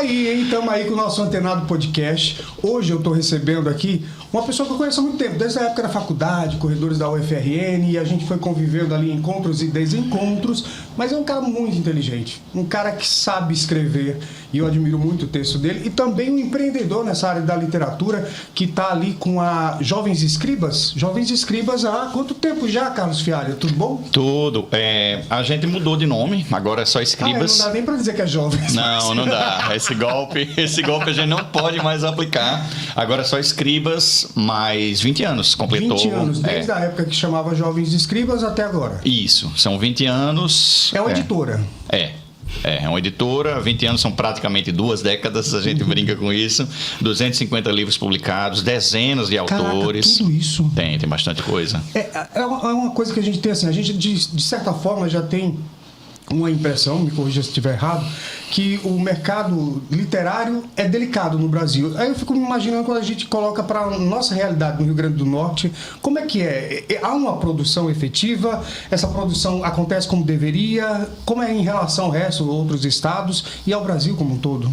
aí, hein? Estamos aí com o nosso Antenado Podcast. Hoje eu estou recebendo aqui uma pessoa que eu conheço há muito tempo, desde a época da faculdade, corredores da UFRN, e a gente foi convivendo ali em encontros e desencontros, mas é um cara muito inteligente, um cara que sabe escrever, e eu admiro muito o texto dele, e também um empreendedor nessa área da literatura, que está ali com a Jovens Escribas. Jovens Escribas há quanto tempo já, Carlos Fialho? Tudo bom? Tudo. A gente mudou de nome, agora é só Escribas. Não dá nem para dizer que é Jovens. Não dá. Esse golpe a gente não pode mais aplicar. Agora é só Escribas, mais 20 anos. Completou. 20 anos, desde a época que chamava Jovens Escribas até agora. Isso, são 20 anos. É uma editora. É uma editora, 20 anos são praticamente 2 décadas, a gente brinca com isso. 250 livros publicados, dezenas de autores. Caraca, tudo isso. Tem bastante coisa. É uma coisa que a gente tem assim, a gente de certa forma já tem uma impressão, me corrija se estiver errado, que o mercado literário é delicado no Brasil. Aí eu fico me imaginando quando a gente coloca para a nossa realidade no Rio Grande do Norte, como é que é? Há uma produção efetiva? Essa produção acontece como deveria? Como é em relação ao resto, outros estados e ao Brasil como um todo?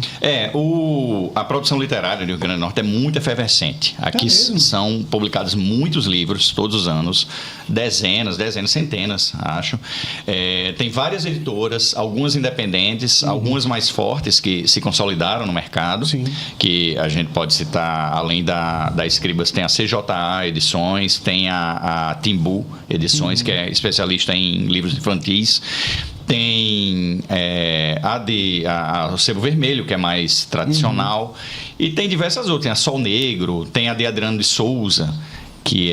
A produção literária do Rio Grande do Norte é muito efervescente. Aqui são publicados muitos livros todos os anos, dezenas, centenas, acho. Tem várias editoras, algumas independentes, algumas mais fortes que se consolidaram no mercado. Sim. Que a gente pode citar, além da Escribas, tem a CJA Edições, tem a Timbu Edições, que é especialista em livros infantis. Tem o Sebo Vermelho, que é mais tradicional. E tem diversas outras. Tem a Sol Negro, tem a de Adriano de Souza, que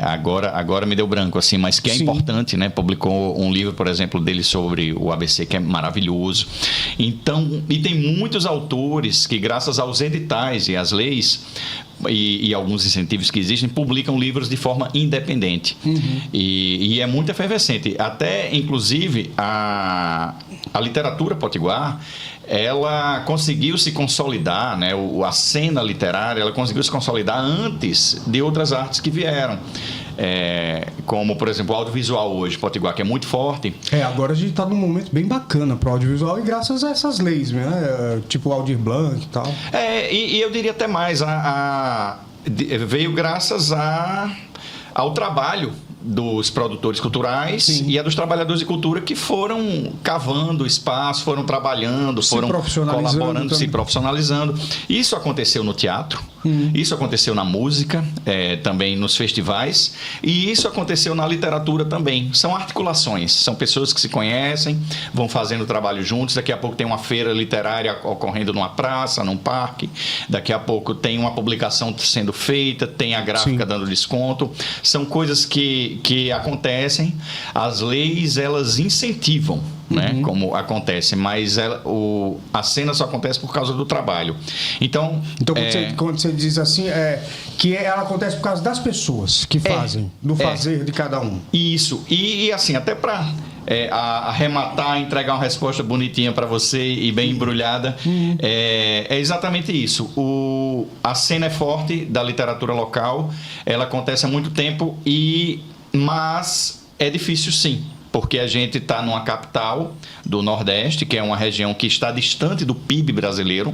agora me deu branco, assim, mas que é importante, né? Publicou um livro, por exemplo, dele sobre o ABC, que é maravilhoso. Então, e tem muitos autores que, graças aos editais e às leis e alguns incentivos que existem, publicam livros de forma independente. E é muito efervescente. Até, inclusive, a literatura potiguar, ela conseguiu se consolidar, né? A cena literária, ela conseguiu se consolidar antes de outras artes que vieram. Como, por exemplo, o audiovisual hoje, Potiguar, que é muito forte. Agora a gente está num momento bem bacana para o audiovisual e graças a essas leis, né? Tipo o Aldir Blanc e tal. E eu diria até mais, veio graças ao trabalho dos produtores culturais e a dos trabalhadores de cultura que foram cavando espaço, foram trabalhando, foram colaborando, também. Se profissionalizando. Isso aconteceu no teatro, isso aconteceu na música, também nos festivais, e isso aconteceu na literatura também. São articulações, são pessoas que se conhecem, vão fazendo trabalho juntos. Daqui a pouco tem uma feira literária ocorrendo numa praça, num parque, daqui a pouco tem uma publicação sendo feita, tem a gráfica dando desconto. São coisas que acontecem, as leis elas incentivam, né, como acontece, mas a cena só acontece por causa do trabalho. Então quando você diz assim, que ela acontece por causa das pessoas que fazem, do fazer de cada um. Isso, e assim, até para arrematar, entregar uma resposta bonitinha para você e bem embrulhada, é exatamente isso. A cena é forte da literatura local, ela acontece há muito tempo, mas é difícil sim, porque a gente está numa capital do Nordeste, que é uma região que está distante do PIB brasileiro,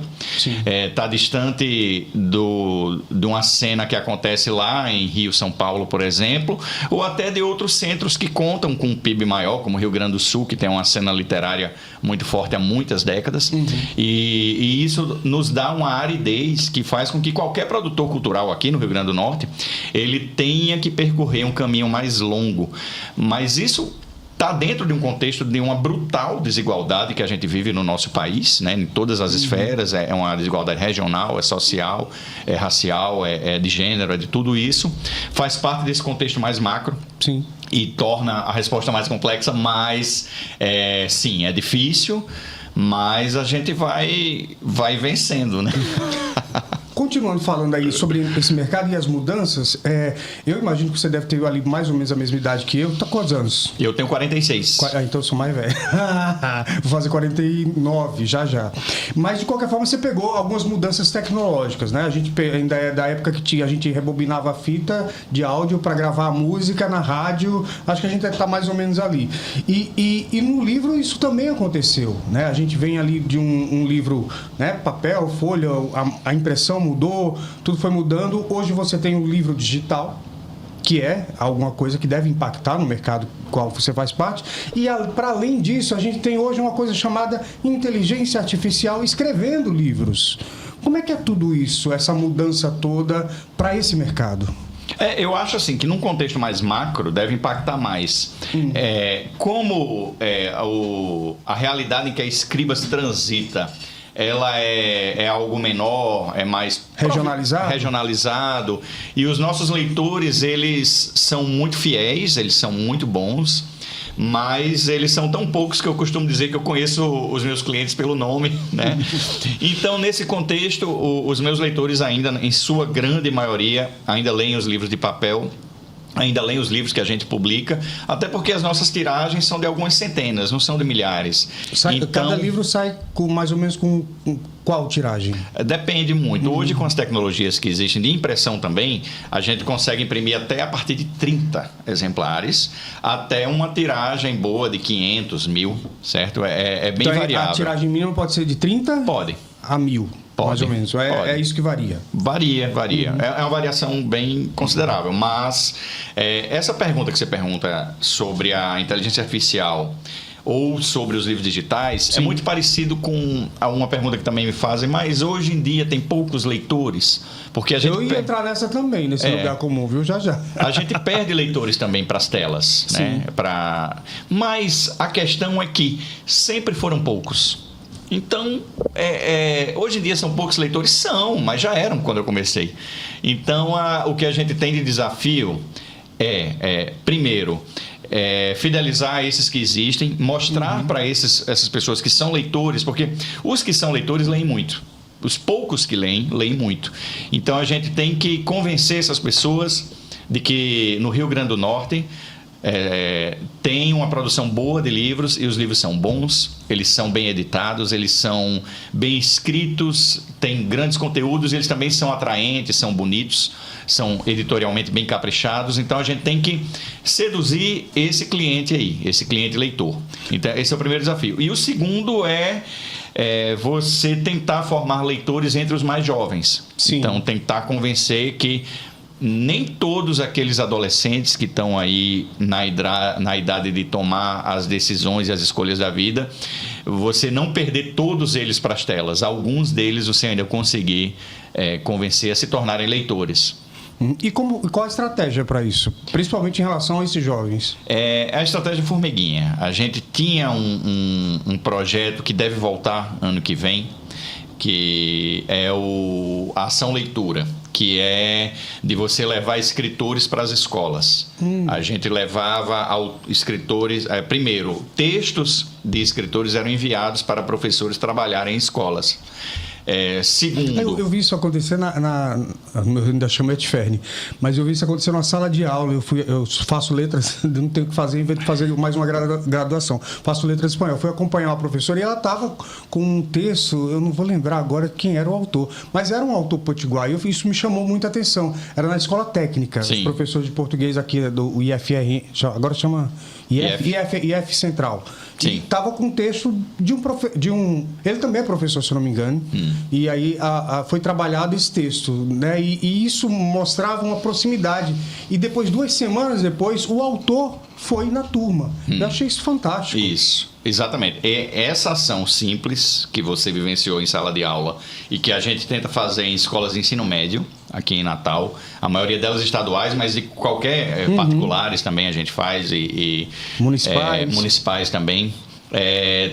está distante de uma cena que acontece lá em Rio, São Paulo, por exemplo, ou até de outros centros que contam com um PIB maior, como Rio Grande do Sul, que tem uma cena literária muito forte há muitas décadas, e isso nos dá uma aridez que faz com que qualquer produtor cultural aqui no Rio Grande do Norte, ele tenha que percorrer um caminho mais longo, mas isso está dentro de um contexto de uma brutal desigualdade que a gente vive no nosso país, né, em todas as esferas. É uma desigualdade regional, é social, é racial, é de gênero, é de tudo isso. Faz parte desse contexto mais macro. Sim. E torna a resposta mais complexa, mas sim, é difícil, mas a gente vai vencendo, né? Continuando falando aí sobre esse mercado e as mudanças, eu imagino que você deve ter ali mais ou menos a mesma idade que eu. Tá quantos anos? Eu tenho 46. Então eu sou mais velho. Vou fazer 49 já. Mas de qualquer forma você pegou algumas mudanças tecnológicas, né? A gente ainda é da época que a gente rebobinava a fita de áudio para gravar a música na rádio. Acho que a gente deve estar mais ou menos ali. E no livro isso também aconteceu, né? A gente vem ali de um livro, né? Papel, folha, a impressão mudou, tudo foi mudando. Hoje você tem um livro digital, que é alguma coisa que deve impactar no mercado qual você faz parte. E para além disso, a gente tem hoje uma coisa chamada inteligência artificial escrevendo livros. Como é que é tudo isso, essa mudança toda para esse mercado? Eu acho assim que num contexto mais macro deve impactar mais. Como a realidade em que a Scribas transita, ela é algo menor, é mais regionalizado, e os nossos leitores, eles são muito fiéis, eles são muito bons, mas eles são tão poucos que eu costumo dizer que eu conheço os meus clientes pelo nome, né? Então, nesse contexto, os meus leitores ainda, em sua grande maioria, ainda leem os livros de papel, ainda leem os livros que a gente publica, até porque as nossas tiragens são de algumas centenas, não são de milhares. Cada livro sai mais ou menos com qual tiragem? Depende muito. Hoje, com as tecnologias que existem de impressão também, a gente consegue imprimir até a partir de 30 exemplares, até uma tiragem boa de 500, 1000, certo? É bem variável. A tiragem mínima pode ser de 30? Pode. A 1000. Mais ou menos. É isso que varia? Varia. É uma variação bem considerável. Mas essa pergunta que você pergunta sobre a inteligência artificial ou sobre os livros digitais, sim, é muito parecido com uma pergunta que também me fazem, mas hoje em dia tem poucos leitores. Porque eu ia entrar nessa também, nesse lugar comum, viu? Já. A gente perde leitores também para as telas. Né? Mas a questão é que sempre foram poucos. Então, hoje em dia são poucos leitores? São, mas já eram quando eu comecei. Então, o que a gente tem de desafio primeiro, fidelizar esses que existem, mostrar para essas pessoas que são leitores, porque os que são leitores leem muito. Os poucos que leem muito. Então, a gente tem que convencer essas pessoas de que no Rio Grande do Norte tem uma produção boa de livros, e os livros são bons, eles são bem editados, eles são bem escritos, têm grandes conteúdos, eles também são atraentes, são bonitos, são editorialmente bem caprichados. Então a gente tem que seduzir esse cliente aí, esse cliente leitor. Então esse é o primeiro desafio. E o segundo é você tentar formar leitores entre os mais jovens. Sim. Então tentar convencer que nem todos aqueles adolescentes que estão aí na idade de tomar as decisões e as escolhas da vida, você não perder todos eles para as telas. Alguns deles você ainda conseguir convencer a se tornarem leitores. E qual a estratégia para isso? Principalmente em relação a esses jovens? A estratégia formiguinha. A gente tinha um projeto que deve voltar ano que vem, que é a Ação Leitura, que é de você levar escritores para as escolas. A gente levava escritores... primeiro, textos de escritores eram enviados para professores trabalharem em escolas. Segundo... Eu vi isso acontecer eu ainda chamo Etferne, mas eu vi isso acontecer na sala de aula. Eu faço letras, não tenho o que fazer, em vez de fazer mais uma graduação. Faço letras em espanhol. Fui acompanhar uma professora e ela estava com um texto, eu não vou lembrar agora quem era o autor, mas era um autor potiguar, e isso me chamou muita atenção. Era na escola técnica, os professores de português aqui do IFR, agora chama IF Central. Sim. Estava com um texto de um... Ele também é professor, se não me engano. E aí foi trabalhado esse texto, né? E isso mostrava uma proximidade. E depois, 2 semanas depois, o autor foi na turma. Eu achei isso fantástico. Isso, exatamente. Essa ação simples que você vivenciou em sala de aula e que a gente tenta fazer em escolas de ensino médio, aqui em Natal, a maioria delas estaduais, mas de qualquer particulares também a gente faz, e municipais também,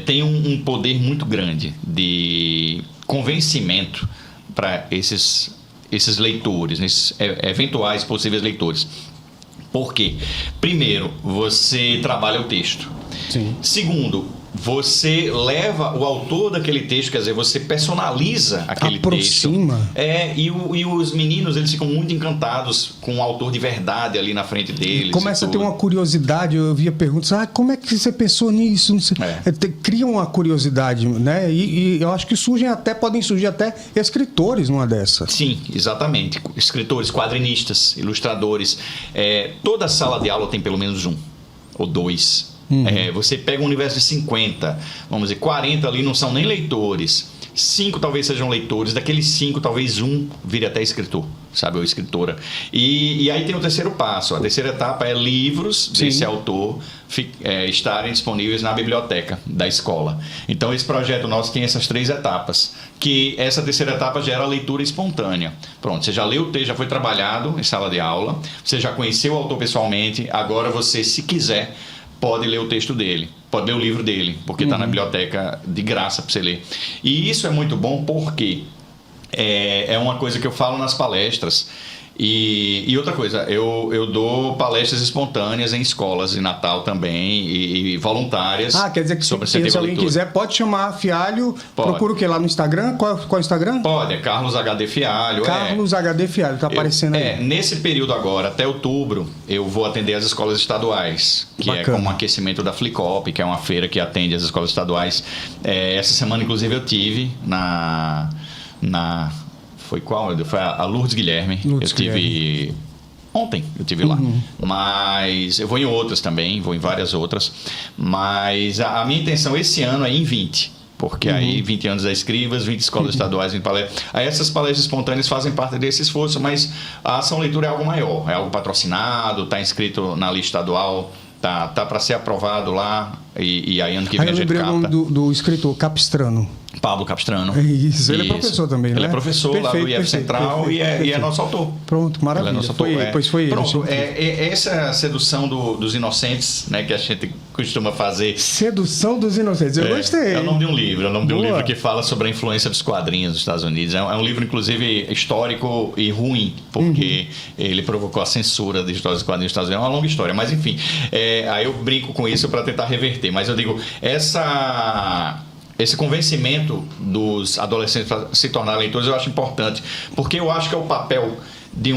tem um poder muito grande de convencimento para esses leitores, esses eventuais possíveis leitores. Por quê? Primeiro, você trabalha o texto. Sim. Segundo, você leva o autor daquele texto, quer dizer, você personaliza aquele Aproxima. texto. E os meninos, eles ficam muito encantados com o autor de verdade ali na frente deles. Começa a ter uma curiosidade, eu via perguntas, como é que você pensou nisso? Não sei. Cria uma curiosidade, né? E eu acho que podem surgir até escritores numa dessa. Sim, exatamente. Escritores, quadrinistas, ilustradores. Toda sala de aula tem pelo menos um ou dois. Você pega um universo de 50, vamos dizer, 40 ali não são nem leitores, 5 talvez sejam leitores, daqueles 5 talvez um vire até escritor, sabe, ou escritora. E aí tem o terceiro passo, a terceira etapa é livros desse autor estarem disponíveis na biblioteca da escola. Então esse projeto nosso tem essas 3 etapas, que essa terceira etapa gera a leitura espontânea. Pronto, você já leu o texto, já foi trabalhado em sala de aula, você já conheceu o autor pessoalmente, agora você, se quiser, pode ler o texto dele, pode ler o livro dele, porque está na biblioteca de graça para você ler. E isso é muito bom porque é uma coisa que eu falo nas palestras. E outra coisa, eu dou palestras espontâneas em escolas de Natal também e voluntárias. Quer dizer que sobre se alguém quiser, pode chamar Fialho. Pode. Procura o que lá no Instagram? Qual é o Instagram? Pode, é Carlos HD Fialho. Carlos HD Fialho, está aparecendo aí. Nesse período agora, até outubro, eu vou atender as escolas estaduais, que é como aquecimento da Flicop, que é uma feira que atende as escolas estaduais. Essa semana, inclusive, eu tive foi qual? Foi a Lourdes Guilherme. Ontem eu tive lá. Mas eu vou em outras também, vou em várias outras. Mas a minha intenção esse ano é ir em 20. Porque aí 20 anos da Escrivas, 20 escolas estaduais, 20 palestras. Aí essas palestras espontâneas fazem parte desse esforço, mas a ação leitura é algo maior. É algo patrocinado, está inscrito na lista estadual, tá para ser aprovado lá. E aí ano que vem a gente capta. Eu lembrei o nome do escritor Capistrano. Pablo Capistrano. Isso, ele é professor também, né? Ele é professor lá do IF Central e é nosso autor. Pronto, maravilha. Ele é nosso autor. Pois foi ele. Pronto, essa sedução dos inocentes, né, que a gente costuma fazer. Sedução dos Inocentes, eu gostei. É o nome de um livro, que fala sobre a influência dos quadrinhos nos Estados Unidos. É um livro, inclusive, histórico e ruim, porque ele provocou a censura de histórias dos quadrinhos nos Estados Unidos. É uma longa história, mas enfim. Aí eu brinco com isso para tentar reverter. Mas eu digo, esse convencimento dos adolescentes para se tornarem leitores eu acho importante, porque eu acho que é o papel de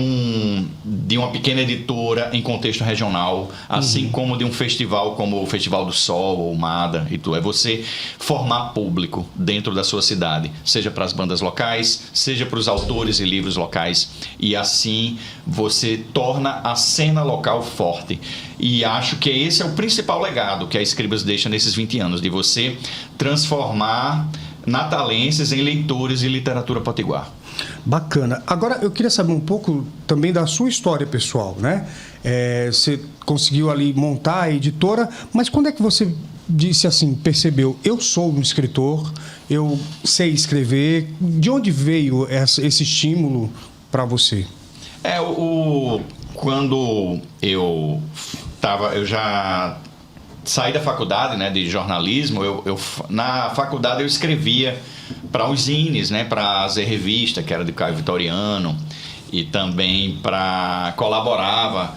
uma pequena editora em contexto regional, assim como de um festival como o Festival do Sol ou o MADA e tudo. É você formar público dentro da sua cidade, seja para as bandas locais, seja para os autores e livros locais, e assim você torna a cena local forte. E acho que esse é o principal legado que a Escribas deixa nesses 20 anos, de você transformar natalenses em leitores de literatura potiguar. Bacana. Agora, eu queria saber um pouco também da sua história pessoal, né? Você conseguiu ali montar a editora, mas quando é que você disse assim, percebeu, eu sou um escritor, eu sei escrever? De onde veio esse estímulo para você? Quando eu já saí da faculdade, né, de jornalismo, na faculdade eu escrevia para os zines, né, para a Z Revista, que era de Caio Vitoriano, e também colaborava.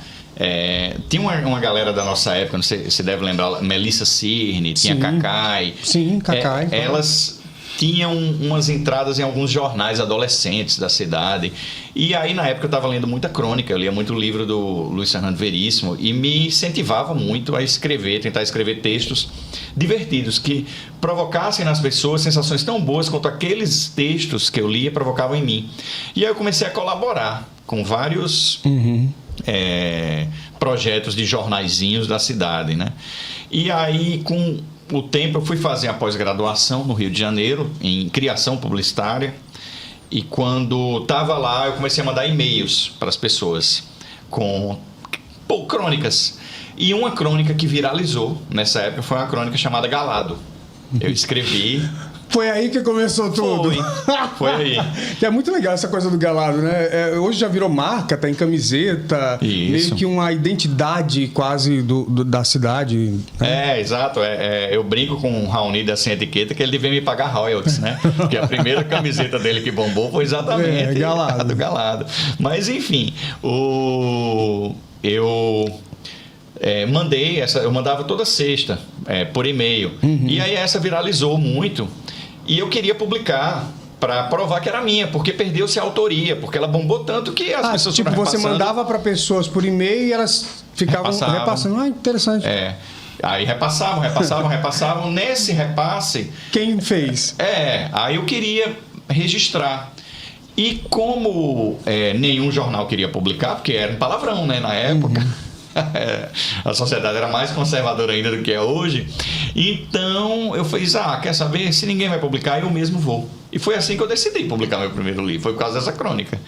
Tinha uma galera da nossa época, não sei se você deve lembrar, Melissa Cirne, tinha Cacai. Sim, Cacai. Elas tinham umas entradas em alguns jornais adolescentes da cidade. E aí, na época, eu estava lendo muita crônica, eu lia muito livro do Luiz Fernando Veríssimo e me incentivava muito a escrever, tentar escrever textos divertidos, que provocassem nas pessoas sensações tão boas quanto aqueles textos que eu lia provocavam em mim. E aí eu comecei a colaborar com vários projetos de jornaizinhos da cidade, né? E aí, com o tempo, eu fui fazer a pós-graduação no Rio de Janeiro, em criação publicitária. E quando estava lá, eu comecei a mandar e-mails para as pessoas com crônicas. E uma crônica que viralizou nessa época foi uma crônica chamada Galado. Eu escrevi... Foi aí que começou tudo. Foi aí. Que é muito legal essa coisa do Galado, né? Hoje já virou marca, tá em camiseta. Isso. Meio que uma identidade quase da cidade. Né? Exato. Eu brinco com o Raoni da Sem Etiqueta que ele devia me pagar royalties, né? Porque a primeira camiseta dele que bombou foi exatamente Galado. do Galado. Mas, enfim, eu mandei eu mandava toda sexta por e-mail. E aí essa viralizou muito. E eu queria publicar para provar que era minha, porque perdeu-se a autoria, porque ela bombou tanto que as pessoas tipo, foram você mandava para pessoas por e-mail e elas ficavam repassando. Ah, interessante. Aí repassavam. Nesse repasse... Quem fez? Aí eu queria registrar. E como nenhum jornal queria publicar, porque era um palavrão, né, na época... A sociedade era mais conservadora ainda do que é hoje. Então eu fiz, quer saber? Se ninguém vai publicar, eu mesmo vou. E foi assim que eu decidi publicar meu primeiro livro. Foi por causa dessa crônica.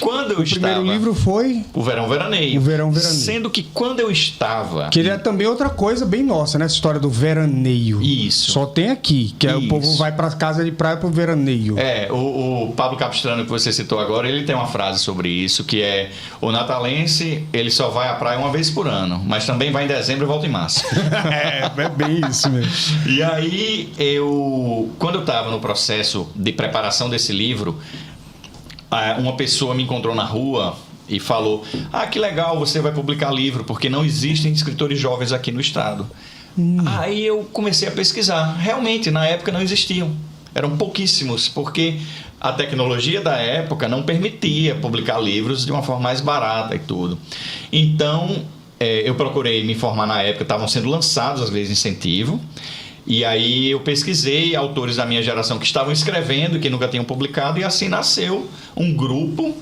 Quando eu estava... O primeiro livro foi... O Verão Veraneio. O Verão Veraneio. Sendo que quando eu estava... Que é também outra coisa bem nossa, né? Essa história do veraneio. Isso. Só tem aqui, que o povo vai para casa de praia pro veraneio. O Pablo Capistrano, que você citou agora, ele tem uma frase sobre isso, que é: o natalense, ele só vai à praia uma vez por ano, mas também vai em dezembro e volta em março. É bem isso mesmo. E aí, quando eu estava no processo de preparação desse livro, uma pessoa me encontrou na rua e falou: que legal, você vai publicar livro, porque não existem escritores jovens aqui no estado. Aí eu comecei a pesquisar. Realmente, na época não existiam. Eram pouquíssimos, porque a tecnologia da época não permitia publicar livros de uma forma mais barata e tudo. Então, eu procurei me informar na época, estavam sendo lançados as leis de incentivo. E aí eu pesquisei autores da minha geração que estavam escrevendo e que nunca tinham publicado, e assim nasceu um grupo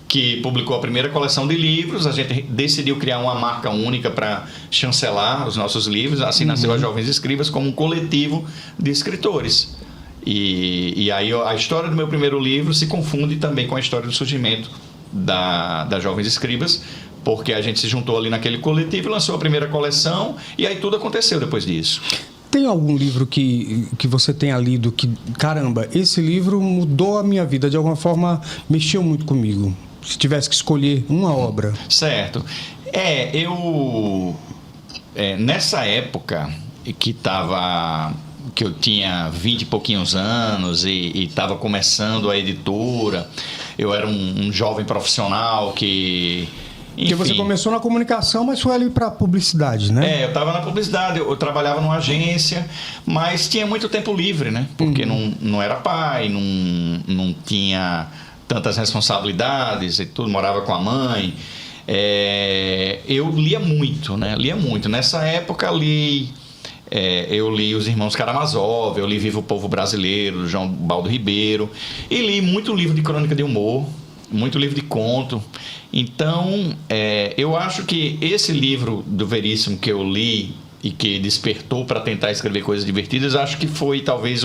que publicou a primeira coleção de livros. A gente decidiu criar uma marca única para chancelar os nossos livros. Assim nasceu a Jovens Escribas como um coletivo de escritores. E aí a história do meu primeiro livro se confunde também com a história do surgimento da Jovens Escribas, porque a gente se juntou ali naquele coletivo e lançou a primeira coleção, e aí tudo aconteceu depois disso. Tem algum livro que você tenha lido que, caramba, esse livro mudou a minha vida, de alguma forma mexeu muito comigo? Se tivesse que escolher uma obra. Certo. Nessa época que eu tinha 20 e pouquinhos anos e estava começando a editora, eu era um jovem profissional que... Enfim. Porque você começou na comunicação, mas foi ali para publicidade, né? Eu estava na publicidade, eu trabalhava numa agência, mas tinha muito tempo livre, né? Porque não era pai, não tinha tantas responsabilidades e tudo, morava com a mãe. Eu lia muito, né? Lia muito. Nessa época eu li Os Irmãos Karamazov, eu li Viva o Povo Brasileiro, do João Baldo Ribeiro, e li muito livro de crônica de humor, muito livro de conto. Então, eu acho que esse livro do Veríssimo que eu li e que despertou para tentar escrever coisas divertidas, acho que foi talvez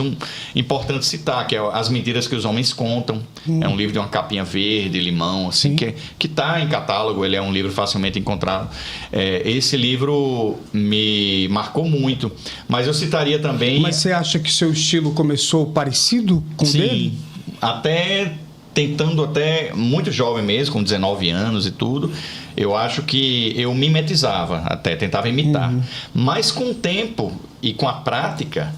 importante citar, que é As Mentiras que os Homens Contam. É um livro de uma capinha verde, limão, assim, que está em catálogo. Ele é um livro facilmente encontrado. Esse livro me marcou muito, mas eu citaria também... Mas você acha que seu estilo começou parecido com o dele? Tentando até muito jovem mesmo, com 19 anos e tudo, eu acho que eu mimetizava, até tentava imitar. Mas com o tempo e com a prática,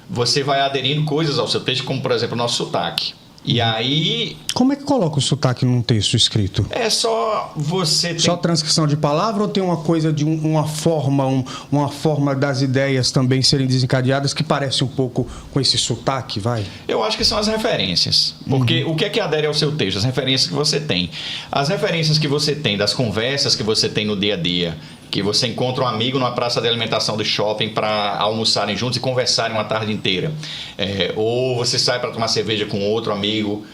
você vai aderindo coisas ao seu texto, como por exemplo o nosso sotaque. E aí... Como é que coloca o sotaque num texto escrito? É só você... Só transcrição de palavra, ou tem uma coisa de uma forma das ideias também serem desencadeadas que parece um pouco com esse sotaque, vai? Eu acho que são as referências. Porque o que é que adere ao seu texto? As referências que você tem. As referências que você tem das conversas que você tem no dia a dia, que você encontra um amigo numa praça de alimentação do shopping para almoçarem juntos e conversarem uma tarde inteira. Ou você sai para tomar cerveja com outro amigo,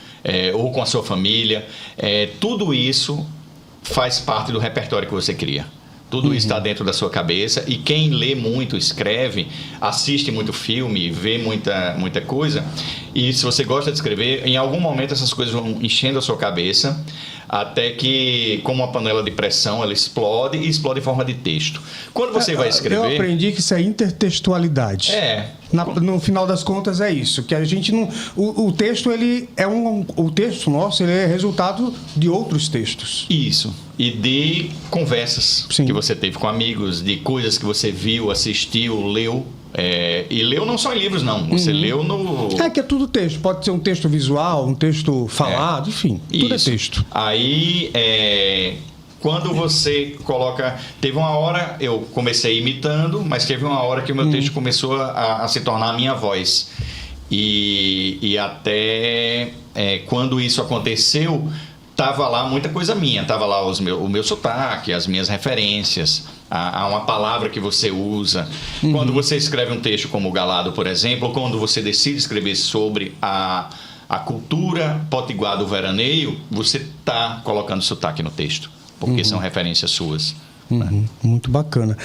ou com a sua família. Tudo isso faz parte do repertório que você cria. Tudo isso está dentro da sua cabeça, e quem lê muito, escreve, assiste muito filme, vê muita coisa, e se você gosta de escrever, em algum momento essas coisas vão enchendo a sua cabeça, até que, como uma panela de pressão, ela explode, e explode em forma de texto. Quando você vai escrever... Eu aprendi que isso é intertextualidade. No final das contas é isso, que a gente não... O texto, o texto nosso, ele é resultado de outros textos. Isso. E de conversas que você teve com amigos, de coisas que você viu, assistiu, leu. E leu não só em livros, não. Você leu no... que é tudo texto. Pode ser um texto visual, um texto falado, enfim. Tudo é texto. Aí, quando você coloca... Teve uma hora, eu comecei imitando, mas teve uma hora que o meu texto começou a se tornar a minha voz. E até quando isso aconteceu, tava lá muita coisa minha. Tava lá o meu sotaque, as minhas referências, há uma palavra que você usa. Quando você escreve um texto como o Galado, por exemplo, ou quando você decide escrever sobre a cultura potiguar do veraneio, você está colocando sotaque no texto, porque são referências suas. Muito bacana.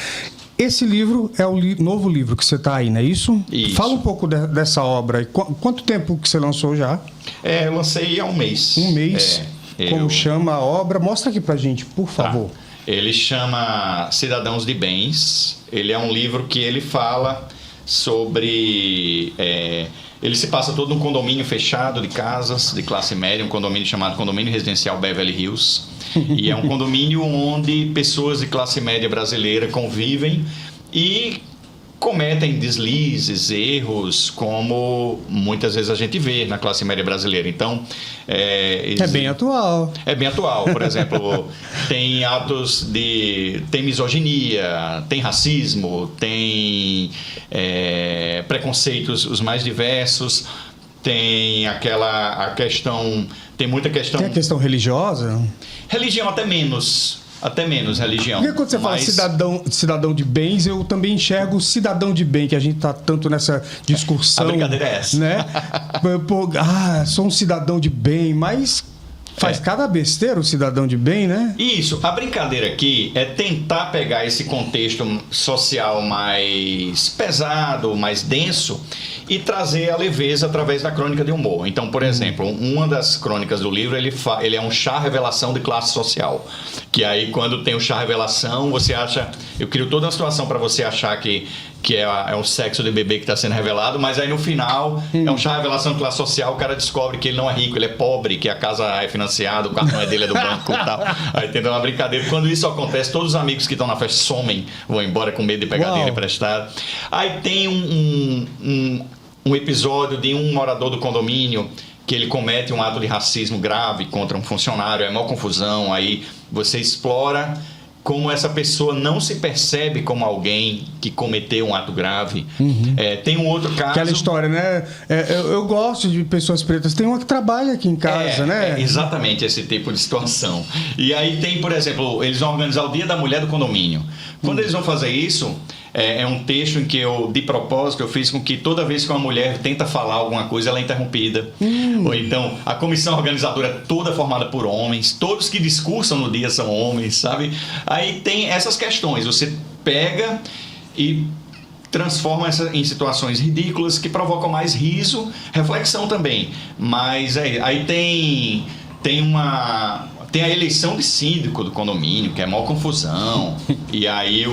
Esse livro é o novo livro que você está aí, não é isso? Isso. Fala um pouco dessa obra. Quanto tempo que você lançou já? Eu lancei há um mês. Um mês. Como chama a obra? Mostra aqui pra gente, por favor. Ele chama Cidadãos de Bens. Ele é um livro que ele fala sobre... ele se passa todo num condomínio fechado de casas de classe média, um condomínio chamado Condomínio Residencial Beverly Hills. E é um condomínio onde pessoas de classe média brasileira convivem e cometem deslizes, erros, como muitas vezes a gente vê na classe média brasileira. Então, é bem atual. É bem atual. Por exemplo, tem tem misoginia, tem racismo, tem preconceitos os mais diversos, tem tem muita questão... Tem a questão religiosa? Religião até menos religião. Porque quando você fala cidadão de bens, eu também enxergo cidadão de bem, que a gente está tanto nessa discussão. A brincadeira é essa. Né? Sou um cidadão de bem, mas faz cada besteira o cidadão de bem, né? Isso. A brincadeira aqui é tentar pegar esse contexto social mais pesado, mais denso, e trazer a leveza através da crônica de humor. Então, por exemplo, uma das crônicas do livro, ele é um chá revelação de classe social. Que aí, quando tem o chá revelação, você acha... Eu crio toda uma situação para você achar que é o sexo de bebê que está sendo revelado, mas aí no final é um chá revelação de classe social, o cara descobre que ele não é rico, ele é pobre, que a casa é financiada, o cartão é dele, é do banco e tal. Aí tem uma brincadeira. Quando isso acontece, todos os amigos que estão na festa somem, vão embora com medo de pegar dinheiro emprestado. Aí tem um episódio de um morador do condomínio que ele comete um ato de racismo grave contra um funcionário, é uma confusão, aí você explora como essa pessoa não se percebe como alguém que cometeu um ato grave. Tem um outro caso... Aquela história, né? Eu gosto de pessoas pretas. Tem uma que trabalha aqui em casa, né? Exatamente esse tipo de situação. E aí tem, por exemplo, eles vão organizar o Dia da Mulher do condomínio. Quando eles vão fazer isso... É um texto em que eu, de propósito, eu fiz com que toda vez que uma mulher tenta falar alguma coisa, ela é interrompida. Ou então, a comissão organizadora é toda formada por homens, todos que discursam no dia são homens, sabe? Aí tem essas questões, você pega e transforma em situações ridículas que provocam mais riso, reflexão também. Mas aí tem a eleição de síndico do condomínio, que é maior confusão. E aí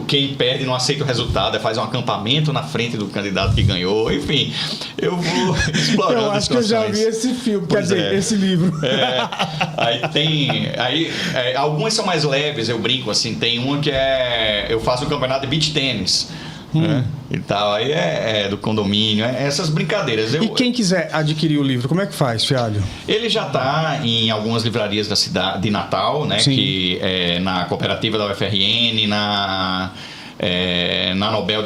quem perde não aceita o resultado, faz um acampamento na frente do candidato que ganhou. Enfim, eu vou explorando. Eu acho que eu já vi esse filme, quer dizer, esse livro. Algumas são mais leves, eu brinco assim. Tem uma que eu faço um campeonato de beach tênis. E tal, aí do condomínio, essas brincadeiras. E quem quiser adquirir o livro, como é que faz, Fialho? Ele já está em algumas livrarias da cidade de Natal, né? Sim. Que é na cooperativa da UFRN, na Nobel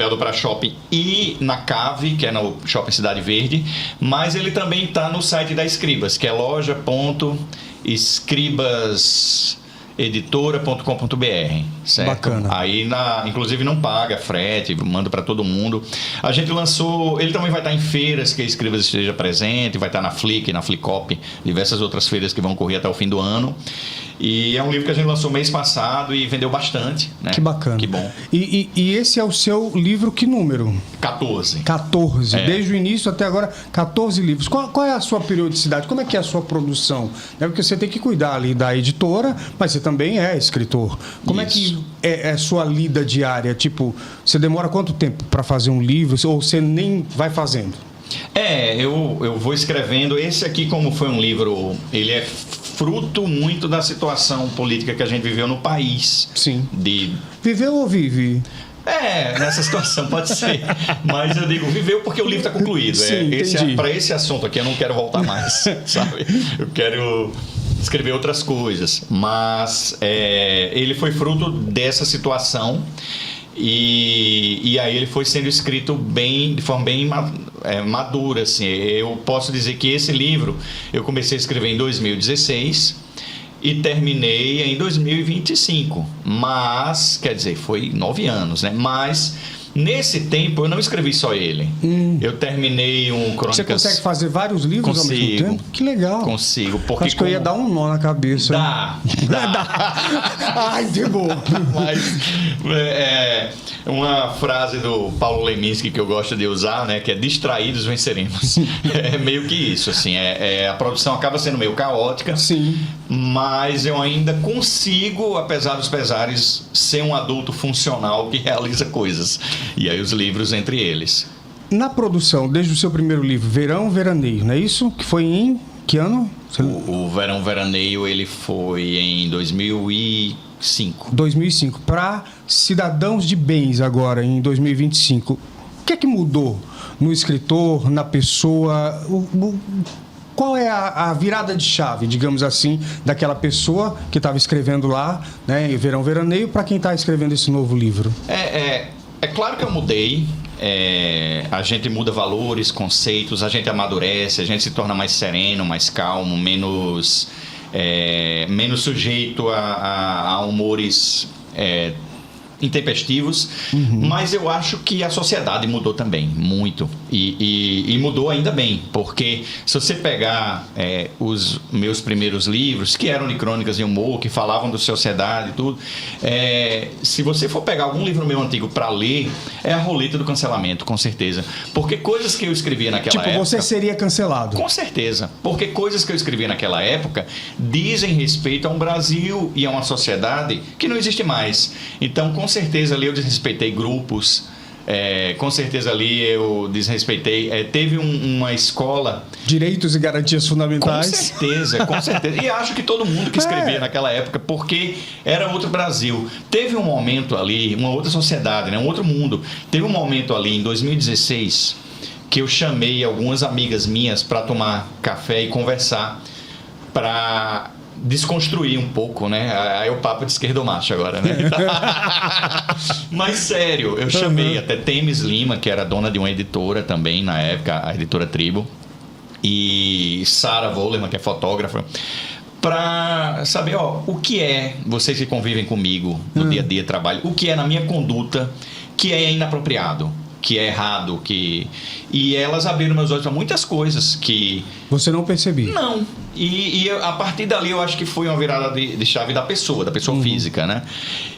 do Pra-Shopping e na Cave, que é no Shopping Cidade Verde, mas ele também está no site da Escribas, que é loja.escribaseditora.com.br, certo? Bacana. Aí, inclusive, não paga frete, manda para todo mundo. A gente lançou, ele também vai estar em feiras que a Escribas esteja presente, vai estar na Flick, na Flicop, diversas outras feiras que vão ocorrer até o fim do ano. E é um livro que a gente lançou mês passado e vendeu bastante, né? Que bacana. Que bom. E esse é o seu livro, que número? 14. 14. Desde o início até agora, 14 livros. Qual é a sua periodicidade? Como é que é a sua produção? Porque você tem que cuidar ali da editora, mas você também é escritor. Como é que é a sua lida diária? Tipo, você demora quanto tempo para fazer um livro? Ou você nem vai fazendo? Eu vou escrevendo. Esse aqui, como foi um livro, ele é fruto muito da situação política que a gente viveu no país. Sim. Viveu ou vive? Nessa situação pode ser. Mas eu digo, viveu porque o livro está concluído. Sim, Para esse assunto aqui eu não quero voltar mais, sabe? Eu quero escrever outras coisas, mas ele foi fruto dessa situação e aí ele foi sendo escrito de forma bem madura, assim. Eu posso dizer que esse livro eu comecei a escrever em 2016 e terminei em 2025, mas, quer dizer, foi 9 anos, né? Mas nesse tempo eu não escrevi só ele. Eu terminei um Crônicas... Você consegue fazer vários livros ao mesmo tempo? Que legal. Consigo. Porque acho que eu ia dar um nó na cabeça. Dá. Ai, de boa. Mas uma frase do Paulo Leminski que eu gosto de usar, né, que é distraídos venceremos. É meio que isso, assim. A produção acaba sendo meio caótica. Sim. Mas eu ainda consigo, apesar dos pesares, ser um adulto funcional que realiza coisas. E aí os livros entre eles. Na produção, desde o seu primeiro livro, Verão, Veraneio, não é isso? Que foi em que ano? O Verão, Veraneio, ele foi em 2005. 2005. Para Cidadãos de Bens agora, em 2025. O que é que mudou no escritor, na pessoa? Qual é a virada de chave, digamos assim, daquela pessoa que estava escrevendo lá, né, em Verão, Veraneio, para quem está escrevendo esse novo livro? É claro que eu mudei. A gente muda valores, conceitos, a gente amadurece, a gente se torna mais sereno, mais calmo, menos sujeito a humores intempestivos, mas eu acho que a sociedade mudou também, muito, e mudou ainda bem, porque se você pegar os meus primeiros livros, que eram de crônicas de humor, que falavam da sociedade e tudo, se você for pegar algum livro meu antigo para ler, é a roleta do cancelamento, com certeza, porque coisas que eu escrevia naquela época... Tipo, você seria cancelado. Com certeza, porque coisas que eu escrevia naquela época dizem respeito a um Brasil e a uma sociedade que não existe mais. Então, com certeza ali eu desrespeitei grupos, com certeza ali eu desrespeitei... teve uma escola... Direitos e garantias fundamentais. Com certeza, com certeza. E acho que todo mundo que escrevia naquela época, porque era outro Brasil. Teve um momento ali, uma outra sociedade, né? Um outro mundo. Teve um momento ali em 2016 que eu chamei algumas amigas minhas para tomar café e conversar, para desconstruir um pouco, né? Aí o papo de esquerdomacho agora, né? Mas sério, eu chamei até Temis Lima, que era dona de uma editora também na época, a editora Tribo, e Sara Wollerman, que é fotógrafa, para saber, o que é, vocês que convivem comigo no dia a dia, trabalho, o que é na minha conduta que é inapropriado, que é errado, e elas abriram meus olhos para muitas coisas que... Você não percebia? Não. E a partir dali eu acho que foi uma virada de chave da pessoa física, né?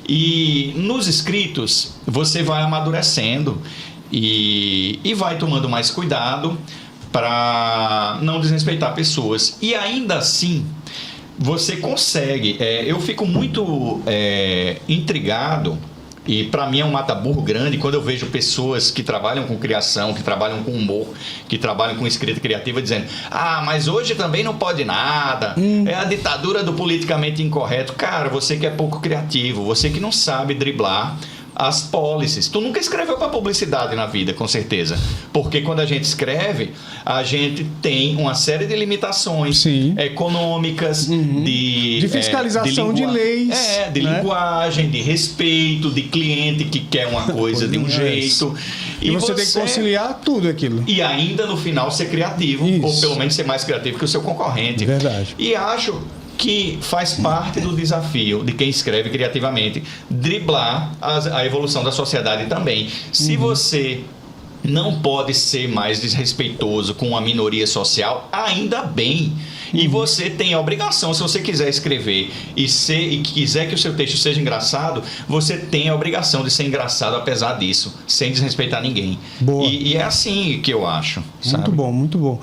E nos escritos você vai amadurecendo e vai tomando mais cuidado para não desrespeitar pessoas. E ainda assim você consegue... eu fico muito intrigado. E para mim é um mata-burro grande quando eu vejo pessoas que trabalham com criação, que trabalham com humor, que trabalham com escrita criativa, dizendo: mas hoje também não pode nada, é a ditadura do politicamente incorreto. Cara, você que é pouco criativo, você que não sabe driblar as policies. Tu nunca escreveu para publicidade na vida, com certeza. Porque quando a gente escreve, a gente tem uma série de limitações econômicas, de fiscalização de leis. De linguagem, de respeito, de cliente que quer uma coisa de um jeito. E você tem que conciliar tudo aquilo. E ainda no final ser criativo, ou pelo menos ser mais criativo que o seu concorrente. Verdade. E acho que faz parte do desafio de quem escreve criativamente, driblar a evolução da sociedade também. Se você não pode ser mais desrespeitoso com uma minoria social, ainda bem. E você tem a obrigação, se você quiser escrever e quiser que o seu texto seja engraçado, você tem a obrigação de ser engraçado apesar disso, sem desrespeitar ninguém. Boa. E é assim que eu acho. Sabe? Muito bom, muito bom.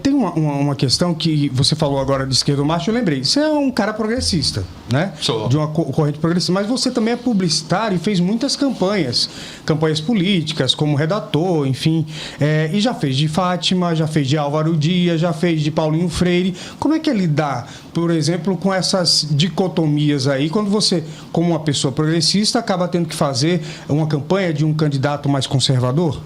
Tem uma questão que você falou agora de esquerdomacho, eu lembrei. Você é um cara progressista, né? Sou. De uma corrente progressista, mas você também é publicitário e fez muitas campanhas políticas, como redator, enfim. E já fez de Fátima, já fez de Álvaro Dias, já fez de Paulinho Freire. Como é que é lidar, por exemplo, com essas dicotomias aí, quando você, como uma pessoa progressista, acaba tendo que fazer uma campanha de um candidato mais conservador?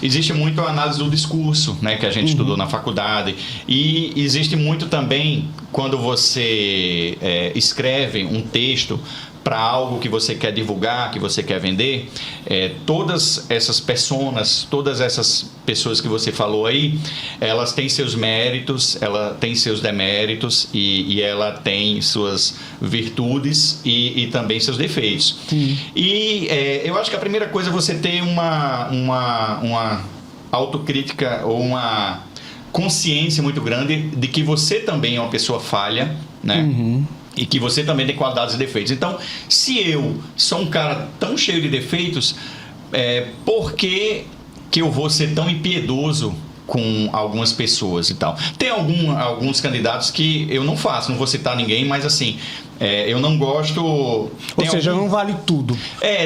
existe muito a análise do discurso, né, que a gente estudou na faculdade, e existe muito também quando você escreve um texto para algo que você quer divulgar, que você quer vender, todas essas personas, todas essas pessoas que você falou aí, elas têm seus méritos, ela tem seus deméritos e ela tem suas virtudes e também seus defeitos. E eu acho que a primeira coisa é você ter uma autocrítica ou uma consciência muito grande de que você também é uma pessoa falha, né? E que você também tem qualidades e defeitos. Então, se eu sou um cara tão cheio de defeitos, por que eu vou ser tão impiedoso com algumas pessoas e tal? Tem alguns candidatos que eu não faço, não vou citar ninguém, mas assim, eu não gosto... Ou seja, não vale tudo.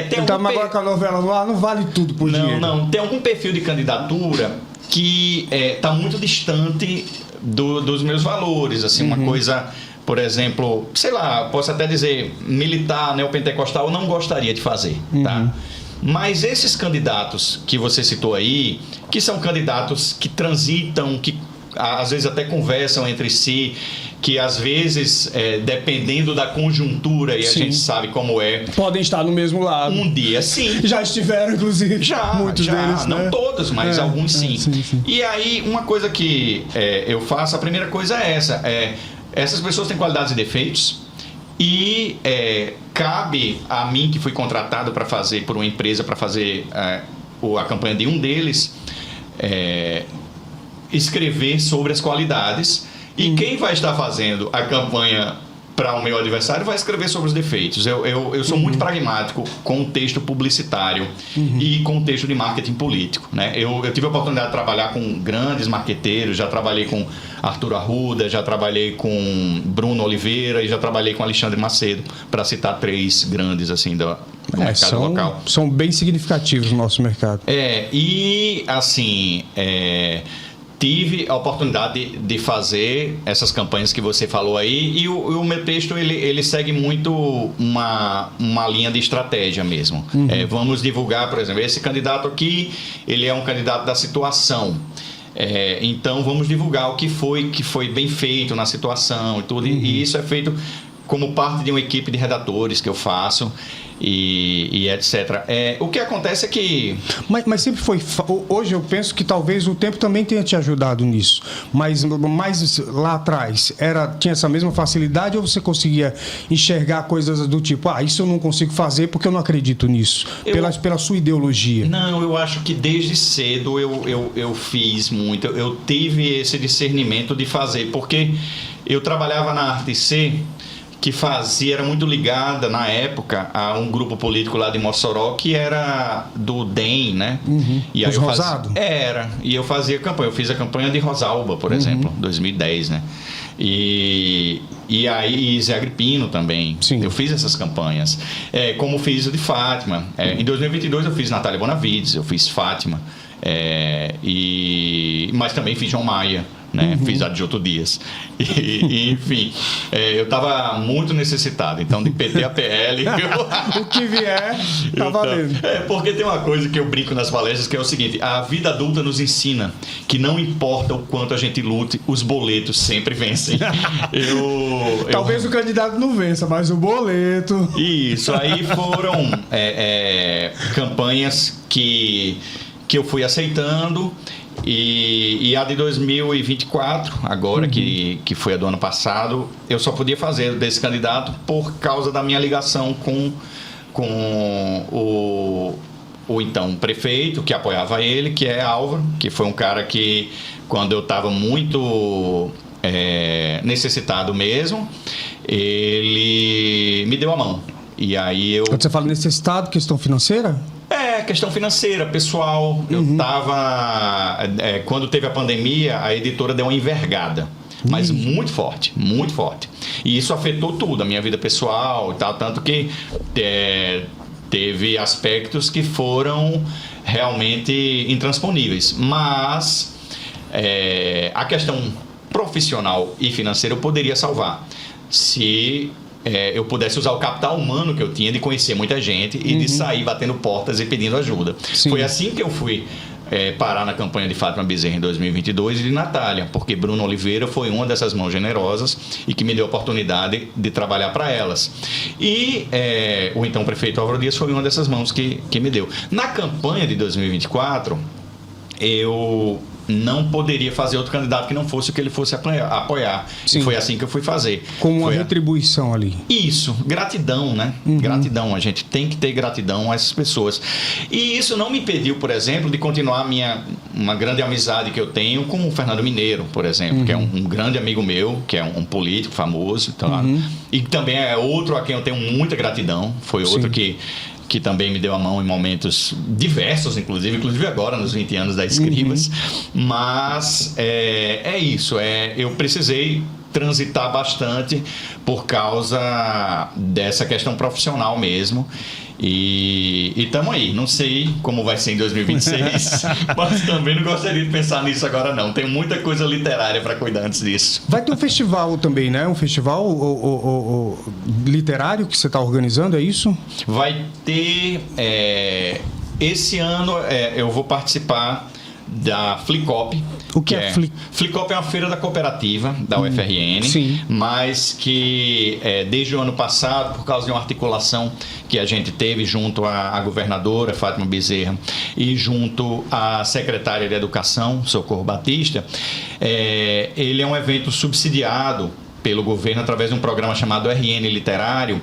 Tem agora com a novela não vale tudo por dinheiro. Não, tem algum perfil de candidatura que está muito distante dos meus valores, assim, uma coisa... Por exemplo, sei lá, posso até dizer, militar, neopentecostal, eu não gostaria de fazer, tá? Mas esses candidatos que você citou aí, que são candidatos que transitam, que às vezes até conversam entre si, que às vezes, dependendo da conjuntura, e a gente sabe como podem estar no mesmo lado. Um dia, sim. Já estiveram, inclusive. Muitos deles, não todos, mas alguns sim. Sim. E aí, uma coisa que eu faço, a primeira coisa é essa, essas pessoas têm qualidades e defeitos e cabe a mim, que fui contratado para fazer por uma empresa, para fazer a campanha de um deles, escrever sobre as qualidades, e quem vai estar fazendo a campanha para o meu adversário vai escrever sobre os defeitos. Eu sou muito pragmático com o texto publicitário e com o texto de marketing político, né? Eu tive a oportunidade de trabalhar com grandes marqueteiros, já trabalhei com Arthur Arruda, já trabalhei com Bruno Oliveira e já trabalhei com Alexandre Macedo, para citar 3 grandes assim do mercado local. São bem significativos no nosso mercado. E assim... tive a oportunidade de fazer essas campanhas que você falou aí, e o meu texto ele segue muito uma linha de estratégia mesmo. Vamos divulgar, por exemplo, esse candidato aqui, ele é um candidato da situação. Então vamos divulgar o que foi bem feito na situação e tudo, e isso é feito como parte de uma equipe de redatores que eu faço e etc. O que acontece é que... Mas sempre foi... Hoje eu penso que talvez o tempo também tenha te ajudado nisso. Mas lá atrás, tinha essa mesma facilidade, ou você conseguia enxergar coisas do tipo, isso eu não consigo fazer porque eu não acredito nisso, pela sua ideologia? Não, eu acho que desde cedo eu fiz muito. Eu tive esse discernimento de fazer, porque eu trabalhava na Arte C, que era muito ligada na época a um grupo político lá de Mossoró que era do DEM, né? E aí Rosado? E eu fazia campanha. Eu fiz a campanha de Rosalba, por exemplo, 2010, né? E aí Zé Agripino também. Sim. Eu fiz essas campanhas. Como fiz o de Fátima. Em 2022 eu fiz Natália Bonavides, eu fiz Fátima. Mas também fiz João Maia, né? Fiz Adilto Dias. Enfim, eu estava muito necessitado. Então, de PT a PL... o que vier, tá valendo. Porque tem uma coisa que eu brinco nas palestras, que é o seguinte: a vida adulta nos ensina que não importa o quanto a gente lute, os boletos sempre vencem. Talvez o candidato não vença, mas o boleto... Isso, aí foram campanhas que eu fui aceitando, e a de 2024, agora, que foi a do ano passado, eu só podia fazer desse candidato por causa da minha ligação com o então prefeito, que apoiava ele, que é Álvaro, que foi um cara que, quando eu estava muito necessitado mesmo, ele me deu a mão. E aí Quando você fala necessitado, questão financeira? Questão financeira, pessoal. Eu estava... quando teve a pandemia, a editora deu uma envergada. Mas muito forte, muito forte. E isso afetou tudo, a minha vida pessoal e tal. Tanto que teve aspectos que foram realmente intransponíveis. Mas a questão profissional e financeira eu poderia salvar se eu pudesse usar o capital humano que eu tinha de conhecer muita gente e de sair batendo portas e pedindo ajuda. Sim. Foi assim que eu fui parar na campanha de Fátima Bezerra em 2022 e de Natália, porque Bruno Oliveira foi uma dessas mãos generosas e que me deu a oportunidade de trabalhar para elas. E o então prefeito Álvaro Dias foi uma dessas mãos que me deu. Na campanha de 2024, eu não poderia fazer outro candidato que não fosse o que ele fosse apoiar. Sim. E foi assim que eu fui fazer. Com uma retribuição ali. Isso, gratidão, né? Gratidão, a gente tem que ter gratidão a essas pessoas. E isso não me impediu, por exemplo, de continuar uma grande amizade que eu tenho com o Fernando Mineiro, por exemplo, que é um grande amigo meu, que é um político famoso, tá? E também é outro a quem eu tenho muita gratidão. Foi outro que também me deu a mão em momentos diversos, inclusive agora nos 20 anos da Escribas. Mas é isso, eu precisei transitar bastante por causa dessa questão profissional mesmo. E estamos aí. Não sei como vai ser em 2026, mas também não gostaria de pensar nisso agora não. Tem muita coisa literária para cuidar antes disso. Vai ter um festival também, né? Um festival literário que você está organizando, é isso? Vai ter... esse ano eu vou participar da Flicop. O que é Flicop? Flicop é uma feira da cooperativa da UFRN, sim. Mas que desde o ano passado, por causa de uma articulação que a gente teve junto à governadora Fátima Bezerra e junto à secretária de Educação, Socorro Batista, ele é um evento subsidiado pelo governo através de um programa chamado RN Literário,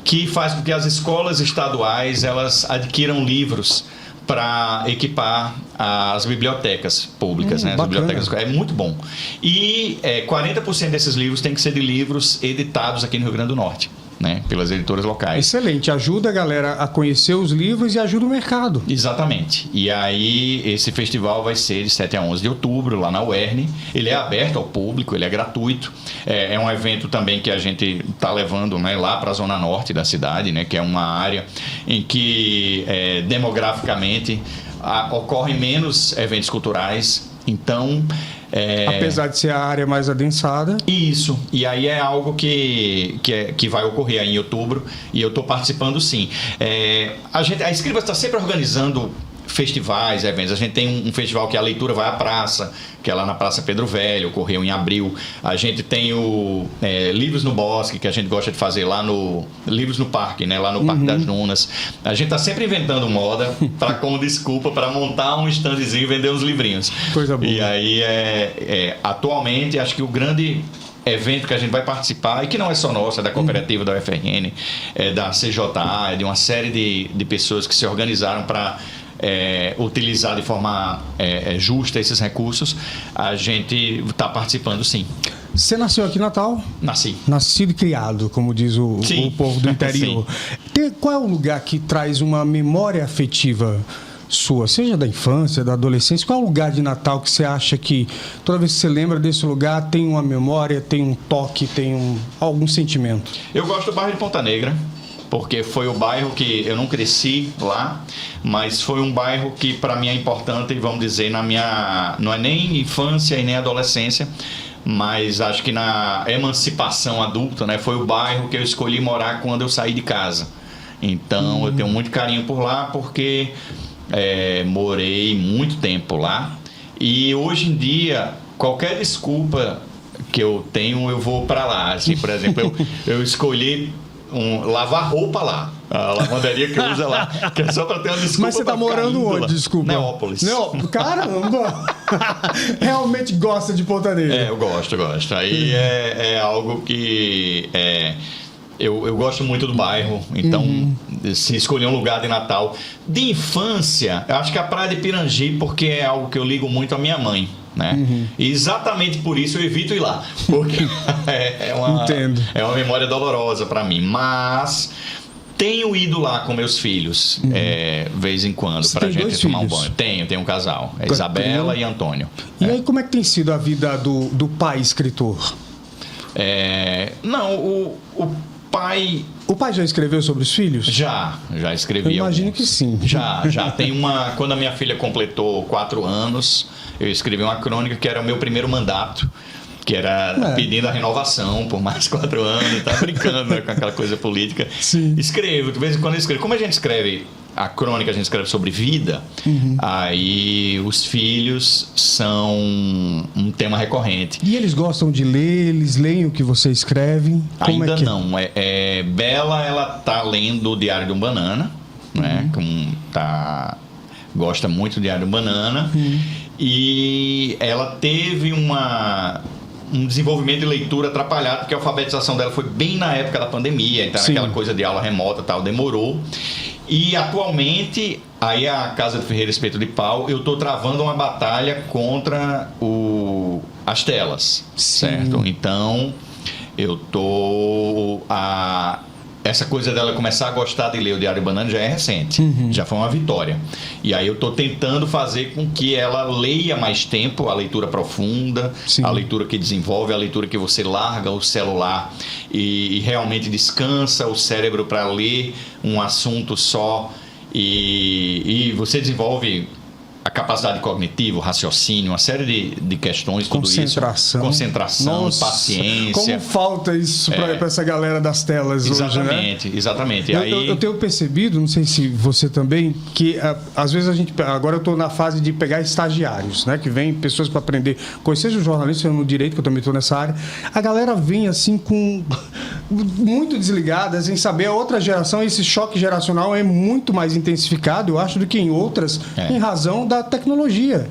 que faz com que as escolas estaduais elas adquiram livros para equipar as bibliotecas públicas, né? As bibliotecas, é muito bom. E 40% desses livros tem que ser de livros editados aqui no Rio Grande do Norte, né? Pelas editoras locais. Excelente, ajuda a galera a conhecer os livros e ajuda o mercado. Exatamente. E aí esse festival vai ser de 7 a 11 de outubro lá na UERN. Ele é aberto ao público, ele é gratuito. É um evento também que a gente está levando, né, lá para a zona norte da cidade, né, que é uma área em que demograficamente ocorrem menos eventos culturais. Então... apesar de ser a área mais adensada. Isso. E aí é algo que vai ocorrer aí em outubro e eu estou participando sim. A Escribas está sempre organizando festivais, eventos. A gente tem um festival que é a Leitura Vai à Praça, que é lá na Praça Pedro Velho, ocorreu em abril. A gente tem o Livros no Bosque, que a gente gosta de fazer lá no... Livros no Parque, né? Lá no Parque das Dunas. A gente está sempre inventando moda como desculpa para montar um standzinho e vender uns livrinhos. Coisa boa. E aí, atualmente, acho que o grande evento que a gente vai participar, e que não é só nosso, é da cooperativa da UFRN, da CJA, de uma série de pessoas que se organizaram para utilizar de forma justa esses recursos, a gente está participando sim. Você nasceu aqui em Natal? Nasci. Nascido e criado, como diz o povo do interior. Qual é o lugar que traz uma memória afetiva sua, seja da infância, da adolescência? Qual é o lugar de Natal que você acha que toda vez que você lembra desse lugar tem uma memória, tem um toque, tem algum sentimento? Eu gosto do bairro de Ponta Negra, porque foi o bairro que eu não cresci lá, mas foi um bairro que para mim é importante, vamos dizer, não é nem infância e nem adolescência, mas acho que na emancipação adulta, né, foi o bairro que eu escolhi morar quando eu saí de casa. Então eu tenho muito carinho por lá, porque morei muito tempo lá, e hoje em dia qualquer desculpa que eu tenho eu vou para lá. Assim, por exemplo, eu escolhi lavar roupa lá, a lavanderia que usa lá, que é só para ter uma desculpa. Mas você tá morando onde? Lá. Desculpa. Neópolis. Caramba! Realmente gosta de Ponta Negra. Eu gosto. Aí é algo que eu gosto muito do bairro, então se escolher um lugar de Natal. De infância, eu acho que a Praia de Pirangi, porque é algo que eu ligo muito à minha mãe, né? E exatamente por isso eu evito ir lá, porque é uma memória dolorosa para mim, mas tenho ido lá com meus filhos vez em quando para a gente tomar um banho. Tenho um casal, Isabela e Antônio. E aí como é que tem sido a vida do pai escritor? O pai já escreveu sobre os filhos? Já escrevi. Eu imagino que sim. Já. Tem quando a minha filha completou 4 anos, eu escrevi uma crônica que era o meu primeiro mandato, que era pedindo a renovação por mais 4 anos, tá brincando, né, com aquela coisa política. Sim. Escrevo, de vez em quando eu escrevo. Como a gente escreve a crônica a gente escreve sobre vida, aí os filhos são um tema recorrente. E eles gostam de ler? Eles leem o que você escreve? Ainda não. Bela, ela tá lendo o Diário de um Banana, né? Gosta muito do Diário de um Banana. E ela teve um desenvolvimento de leitura atrapalhado, porque a alfabetização dela foi bem na época da pandemia, então aquela coisa de aula remota e tal, demorou. E atualmente, aí a Casa de Ferreira Espeto de Pau, eu estou travando uma batalha contra as telas, certo? Então, eu tô... Essa coisa dela começar a gostar de ler o Diário de Banana já é recente, já foi uma vitória. E aí eu estou tentando fazer com que ela leia mais tempo, a leitura profunda, a leitura que desenvolve, a leitura que você larga o celular e realmente descansa o cérebro para ler um assunto só e você desenvolve a capacidade cognitiva, o raciocínio, uma série de questões, tudo isso. Concentração, nossa, paciência. Como falta isso para essa galera das telas hoje, né? Exatamente. Eu tenho percebido, não sei se você também, que às vezes agora eu estou na fase de pegar estagiários, né? Que vem pessoas para aprender, seja o jornalista, seja no direito, que eu também estou nessa área. A galera vem assim com muito desligada, sem saber. A outra geração, esse choque geracional é muito mais intensificado, eu acho, do que em outras, em razão da tecnologia.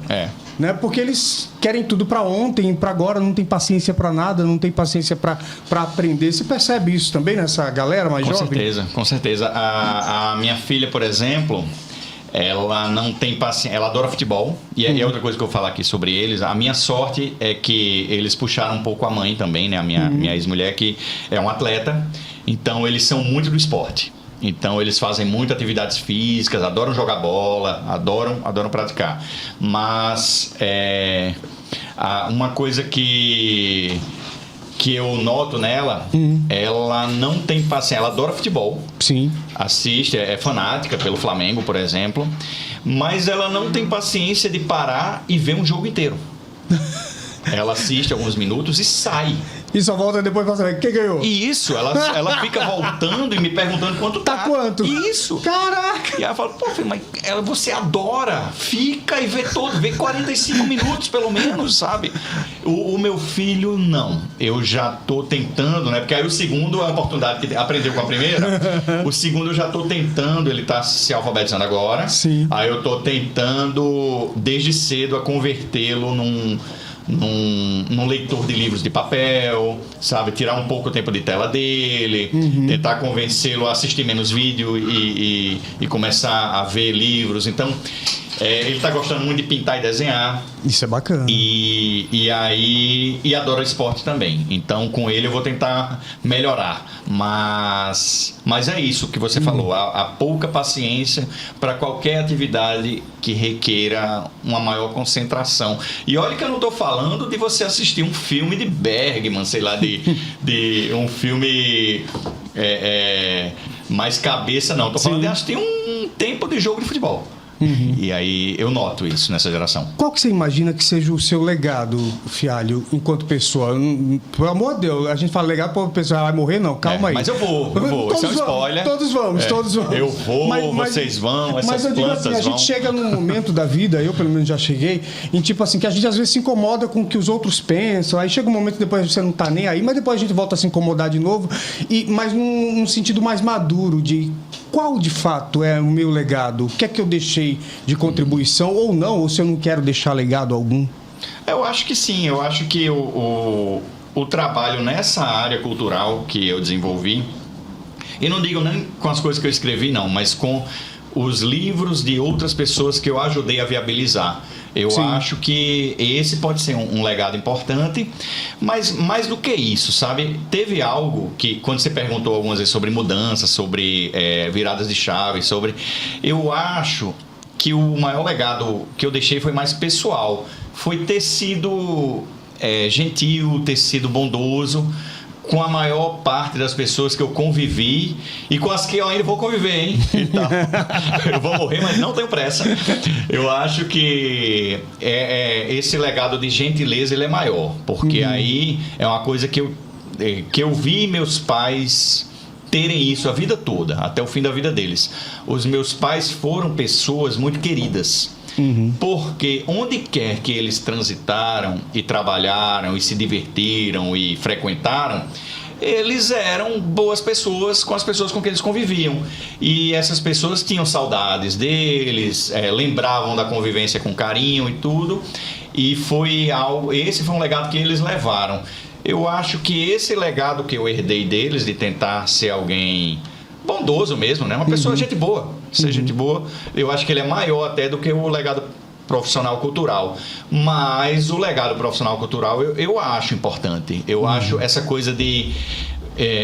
Né? Porque eles querem tudo para ontem, para agora, não tem paciência para nada, não tem paciência para aprender. Você percebe isso também nessa galera mais jovem? Com certeza. A minha filha, por exemplo, ela não tem paciência, ela adora futebol, e é outra coisa que eu vou falar aqui sobre eles. A minha sorte é que eles puxaram um pouco a mãe também, né? A minha ex-mulher, que é um atleta, então eles são muito do esporte. Então eles fazem muitas atividades físicas, adoram jogar bola, adoram praticar. Mas uma coisa que eu noto nela, ela não tem paciência. Ela adora futebol. Sim. Assiste, é fanática pelo Flamengo, por exemplo. Mas ela não tem paciência de parar e ver um jogo inteiro. Ela assiste alguns minutos e sai. E só volta depois pra saber quem ganhou. Isso, ela fica voltando e me perguntando quanto tá. Quanto? Isso. Caraca! E ela fala, pô, filho, mas você adora, fica e vê 45 minutos pelo menos, sabe? O meu filho, não. Eu já tô tentando, né? Porque aí o segundo é a oportunidade que aprendeu com a primeira. O segundo eu já tô tentando, ele tá se alfabetizando agora. Sim. Aí eu tô tentando, desde cedo, a convertê-lo num leitor de livros de papel, sabe? Tirar um pouco o tempo de tela dele, tentar convencê-lo a assistir menos vídeo e começar a ver livros. Então, ele está gostando muito de pintar e desenhar. Isso é bacana. E adora esporte também. Então, com ele eu vou tentar melhorar. Mas é isso que você falou. A pouca paciência para qualquer atividade que requeira uma maior concentração. E olha que eu não estou falando de você assistir um filme de Bergman, sei lá, de um filme mais cabeça, não. Estou falando de assistir um tempo de jogo de futebol. E aí eu noto isso nessa geração. Qual que você imagina que seja o seu legado, Fialho, enquanto pessoa? Pelo amor de Deus, a gente fala legado para a pessoa vai morrer, não, calma aí. Mas eu vou, isso é um spoiler. Todos vamos. Eu vou, vocês vão, essas mas eu digo plantas assim, a gente chega num momento da vida, eu pelo menos já cheguei, em tipo assim, que a gente às vezes se incomoda com o que os outros pensam, aí chega um momento que depois você não tá nem aí, mas depois a gente volta a se incomodar de novo, mas num sentido mais maduro de qual de fato é o meu legado, o que é que eu deixei de contribuição ou não, ou se eu não quero deixar legado algum? Eu acho que sim, eu acho que o trabalho nessa área cultural que eu desenvolvi, e não digo nem com as coisas que eu escrevi não, mas com os livros de outras pessoas que eu ajudei a viabilizar. Eu acho que esse pode ser um legado importante, mas mais do que isso, sabe? Teve algo que, quando você perguntou algumas vezes sobre mudanças, sobre viradas de chave, eu acho que o maior legado que eu deixei foi mais pessoal. Foi ter sido gentil, ter sido bondoso com a maior parte das pessoas que eu convivi e com as que eu ainda vou conviver, hein? Então, eu vou morrer, mas não tenho pressa. Eu acho que esse legado de gentileza ele é maior, porque aí é uma coisa que eu vi meus pais terem isso a vida toda, até o fim da vida deles. Os meus pais foram pessoas muito queridas. Porque onde quer que eles transitaram e trabalharam e se divertiram e frequentaram, eles eram boas pessoas com as pessoas com quem eles conviviam. E essas pessoas tinham saudades deles, lembravam da convivência com carinho e tudo. E esse foi um legado que eles levaram. Eu acho que esse legado que eu herdei deles, de tentar ser alguém bondoso mesmo, né? Uma pessoa gente boa, gente boa, eu acho que ele é maior até do que o legado profissional cultural. Mas o legado profissional cultural eu acho importante. Eu acho essa coisa de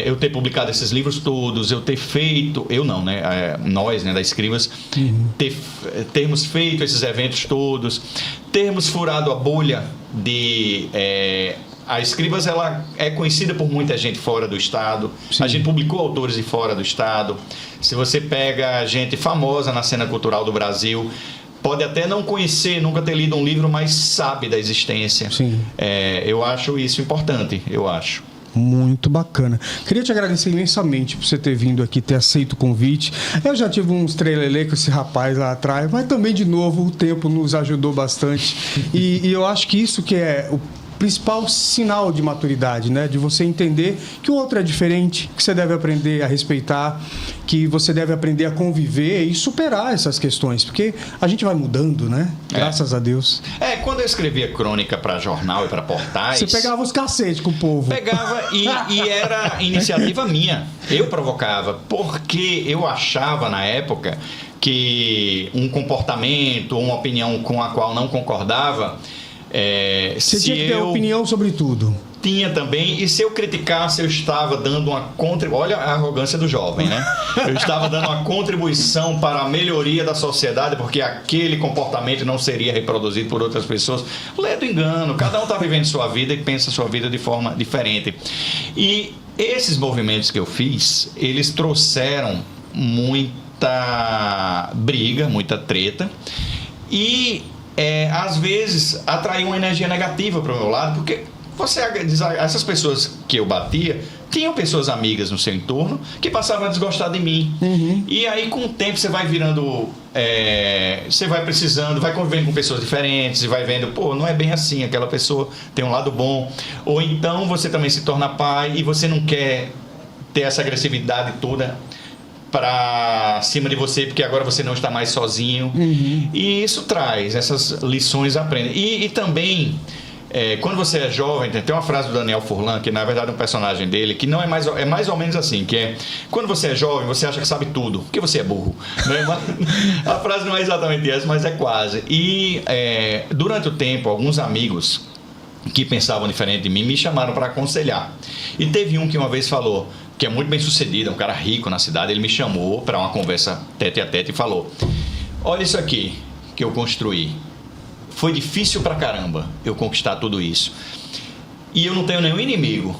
eu ter publicado esses livros todos, eu ter feito, eu não, né? Nós, né, da Escrivas, termos feito esses eventos todos, termos furado a bolha de... A Escrivas, ela é conhecida por muita gente fora do estado. Sim. A gente publicou autores de fora do estado. Se você pega gente famosa na cena cultural do Brasil, pode até não conhecer, nunca ter lido um livro, mas sabe da existência. Sim. Eu acho isso importante, eu acho. Muito bacana. Queria te agradecer imensamente por você ter vindo aqui, ter aceito o convite. Eu já tive uns trelelê com esse rapaz lá atrás, mas também, de novo, o tempo nos ajudou bastante. E eu acho que isso que é o principal sinal de maturidade, né? De você entender que o outro é diferente, que você deve aprender a respeitar, que você deve aprender a conviver e superar essas questões, porque a gente vai mudando, né? Graças a Deus. Quando eu escrevia crônica para jornal e para portais... Você pegava os cacetes com o povo. Pegava e era iniciativa minha. Eu provocava, porque eu achava na época que um comportamento ou uma opinião com a qual não concordava... Você tinha que ter opinião sobre tudo. Tinha também, e se eu criticasse, eu estava dando uma contribuição. Olha a arrogância do jovem, né? Eu estava dando uma contribuição para a melhoria da sociedade, porque aquele comportamento não seria reproduzido por outras pessoas. Lê do engano, cada um está vivendo sua vida e pensa sua vida de forma diferente. E esses movimentos que eu fiz, eles trouxeram muita briga, muita treta, e às vezes atraiu uma energia negativa para o meu lado, porque essas pessoas que eu batia tinham pessoas amigas no seu entorno que passavam a desgostar de mim. E aí, com o tempo, você vai virando, você vai precisando, vai convivendo com pessoas diferentes e vai vendo, não é bem assim, aquela pessoa tem um lado bom. Ou então você também se torna pai e você não quer ter essa agressividade toda para cima de você, porque agora você não está mais sozinho. E isso traz essas lições, aprende. E também, quando você é jovem, tem uma frase do Daniel Furlan, que na verdade é um personagem dele, que não é mais ou menos assim, que é: quando você é jovem, você acha que sabe tudo, porque você é burro. A frase não é exatamente essa, mas é quase. E durante o tempo, alguns amigos que pensavam diferente de mim me chamaram para aconselhar. E teve um que uma vez falou, que é muito bem sucedido, é um cara rico na cidade, ele me chamou para uma conversa tete a tete e falou: olha isso aqui que eu construí, foi difícil pra caramba eu conquistar tudo isso, e eu não tenho nenhum inimigo.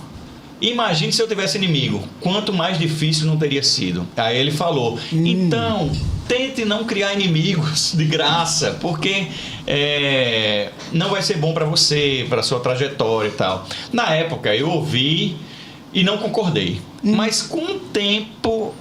Imagine se eu tivesse inimigo, quanto mais difícil não teria sido. Aí ele falou: então tente não criar inimigos de graça, porque não vai ser bom para você, para sua trajetória e tal. Na época eu ouvi e não concordei, mas com o tempo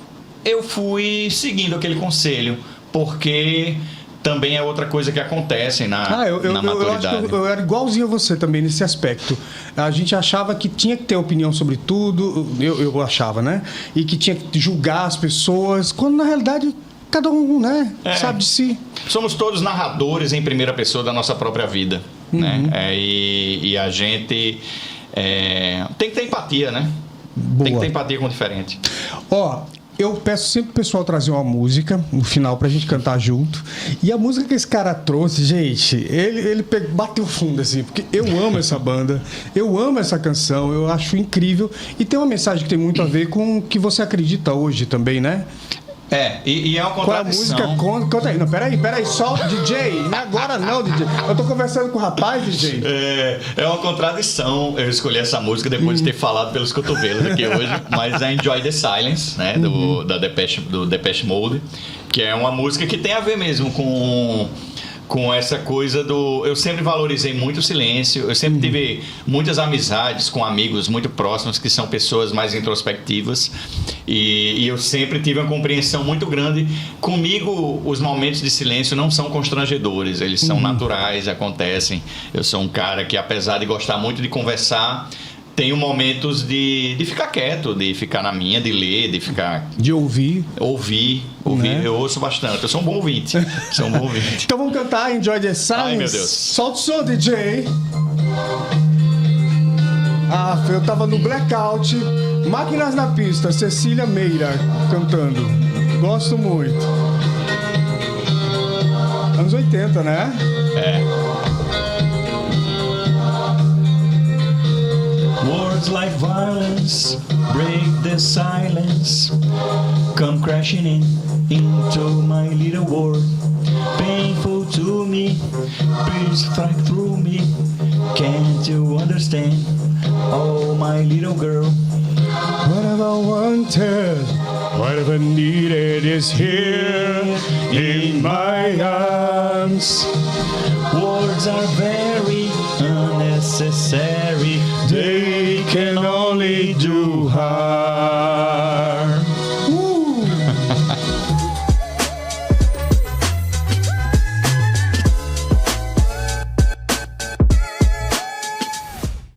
eu fui seguindo aquele conselho, porque também é outra coisa que acontece na maturidade. Eu acho que eu era igualzinho a você também nesse aspecto. A gente achava que tinha que ter opinião sobre tudo, eu achava, né? E que tinha que julgar as pessoas, quando na realidade cada um, né, sabe de si. Somos todos narradores em primeira pessoa da nossa própria vida, né? E a gente tem que ter empatia, né? Boa. Tem que ter empatia com o diferente. Eu peço sempre pro pessoal trazer uma música no final pra gente cantar junto. E a música que esse cara trouxe, gente, ele bateu fundo, assim, porque eu amo essa banda, eu amo essa canção, eu acho incrível. E tem uma mensagem que tem muito a ver com o que você acredita hoje também, né? E é uma contradição. Qual a música? Conta aí. Não, peraí, só DJ. Não é agora não, DJ. Eu tô conversando com o rapaz, DJ. É uma contradição eu escolher essa música depois de ter falado pelos cotovelos aqui hoje, mas é Enjoy the Silence, né, do Depeche Mode, que é uma música que tem a ver mesmo com essa coisa do... Eu sempre valorizei muito o silêncio, eu sempre tive muitas amizades com amigos muito próximos que são pessoas mais introspectivas e eu sempre tive uma compreensão muito grande. Comigo, os momentos de silêncio não são constrangedores, eles são naturais, acontecem. Eu sou um cara que, apesar de gostar muito de conversar, tenho momentos de ficar quieto, de ficar na minha, de ler, de ficar... De ouvir. Ouvir. Né? Eu ouço bastante. Eu sou um bom ouvinte. Sou um bom ouvinte. Então vamos cantar Enjoy the Silence. Ai, meu Deus. Solta o som, DJ. Ah, eu tava no blackout. Máquinas na Pista, Cecília Meira cantando. Gosto muito. Anos 80, né? Words like violence break the silence, come crashing into my little world. Painful to me, please strike through me. Can't you understand? Oh, my little girl. Whatever I wanted, whatever I needed is here in my arms. Words are very